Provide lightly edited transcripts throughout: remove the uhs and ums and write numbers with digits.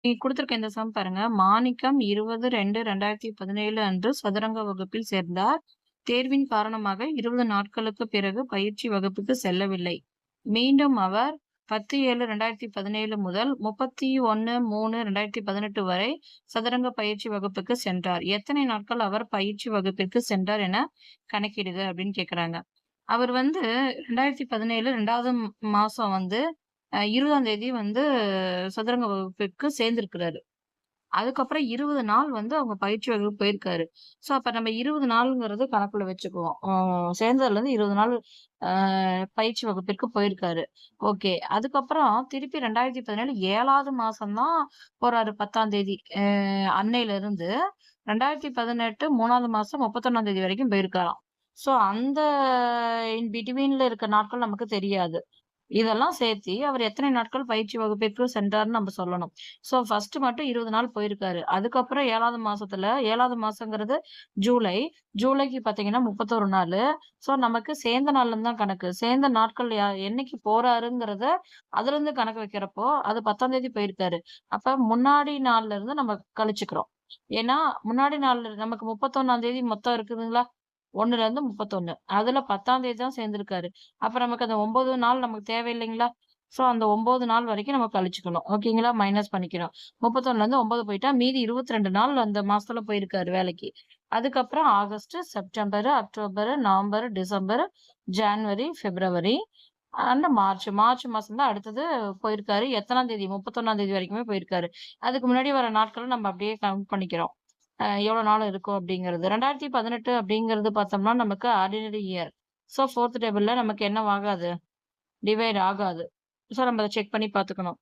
நீங்க குடுத்திருக்க இந்த சம் பாருங்க. மாணிக்கம் 20/2/2017 அன்று சதுரங்க வகுப்பில் சேர்ந்தார். தேர்வின் காரணமாக 20 நாட்களுக்கு பிறகு பயிற்சி வகுப்புக்கு செல்லவில்லை. மீண்டும் அவர் 10/7/2017 முதல் 31/3/2018 வரை சதுரங்க பயிற்சி வகுப்புக்கு சென்றார். எத்தனை நாட்கள் அவர் பயிற்சி வகுப்பிற்கு சென்றார் என கணக்கிடுக அப்படின்னு கேட்குறாங்க. அவர் வந்து 2017 2வது மாசம் வந்து 20ஆம் தேதி வந்து சதுரங்க வகுப்பிற்கு சேர்ந்திருக்கிறாரு. அதுக்கப்புறம் 20 நாள் வந்து அவங்க பயிற்சி வகுப்பு போயிருக்காரு. ஸோ, அப்ப நம்ம 20 நாளுங்கிறது கணக்குல வச்சுக்குவோம். சேர்ந்ததுலேருந்து 20 நாள் அ பயிற்சி வகுப்பிற்கு போயிருக்காரு. ஓகே. அதுக்கப்புறம் திருப்பி 2017 7வது மாசம் தான் போறாரு 10ஆம் தேதி. அன்னையிலிருந்து 2018 3வது மாசம் 31ஆம் தேதி வரைக்கும் போயிருக்காராம். ஸோ, அந்த இன் பிட்வீன்ல இருக்க நாட்கள் நமக்கு தெரியாது. இதெல்லாம் சேர்த்தி அவர் எத்தனை நாட்கள் பயிற்சி வகுப்பிற்கு சென்றார்ன்னு நம்ம சொல்லணும். ஸோ ஃபர்ஸ்ட் மட்டும் 20 நாள் போயிருக்காரு. அதுக்கப்புறம் 7வது மாசங்கிறது ஜூலை. ஜூலைக்கு பார்த்தீங்கன்னா 31 நாளு. ஸோ நமக்கு சேர்ந்த நாள்லருந்து தான் கணக்கு. சேர்ந்த நாட்கள் என்னைக்கு போறாருங்கிறத அதுலருந்து கணக்கு வைக்கிறப்போ, அது 10ஆம் தேதி போயிருக்காரு. அப்ப முன்னாடி நாள்ல இருந்து நம்ம கழிச்சுக்கிறோம். ஏன்னா, முன்னாடி நாள் நமக்கு 31ஆம் தேதி மொத்தம் இருக்குதுங்களா? 1லேருந்து 31. அதுல 10ஆம் தேதி தான் சேர்ந்திருக்காரு. அப்ப நமக்கு அந்த 9 நாள் நமக்கு தேவையில்லைங்களா? ஸோ அந்த 9 நாள் வரைக்கும் நம்ம கழிச்சுக்கணும். ஓகேங்களா? மைனஸ் பண்ணிக்கணும். 31லேருந்து 9 போயிட்டா மீதி 22 நாள் அந்த மாசத்துல போயிருக்காரு வேலைக்கு. அதுக்கப்புறம் August, September, October, November, December, January, February and March. March மாசம் தான் அடுத்தது போயிருக்காரு. எத்தனாம் தேதி? 31ஆம் தேதி வரைக்குமே போயிருக்காரு. அதுக்கு முன்னாடி வர நாட்கள நம்ம அப்படியே கவுண்ட் பண்ணிக்கிறோம். எவ்வளோ நாள் இருக்கும் அப்படிங்கிறது. 2018 அப்படிங்கிறது பார்த்தோம்னா, நமக்கு ஆர்டினரி இயர். ஸோ 4த் டேபிள்ல நமக்கு என்னவாகாது? டிவைட் ஆகாது. ஸோ நம்ம அத செக் பண்ணி பார்த்துக்கணும்.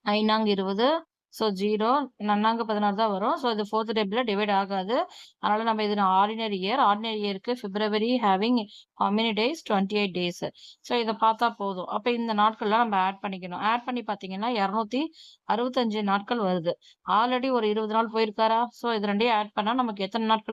5 20 ஸோ 0 நன்னாங்க 16 தான் வரும். ஸோ இது 4த் டேபிள்ல டிவைட் ஆகாது. அதனால நம்ம இது ஆர்டினரி இயர். ஆர்டினரி இயருக்கு February having how many days? 28 days. So இத பார்த்தா போதும். அப்ப இந்த நாட்கள்லாம் நம்ம ஆட் பண்ணிக்கணும். ஆட் பண்ணி பார்த்தீங்கன்னா 265 நாட்கள் வருது. ஆல்ரெடி ஒரு 20 நாள் போயிருக்காரா? ஸோ இது 2யும் ஆட் பண்ணா நமக்கு எத்தன நாட்கள்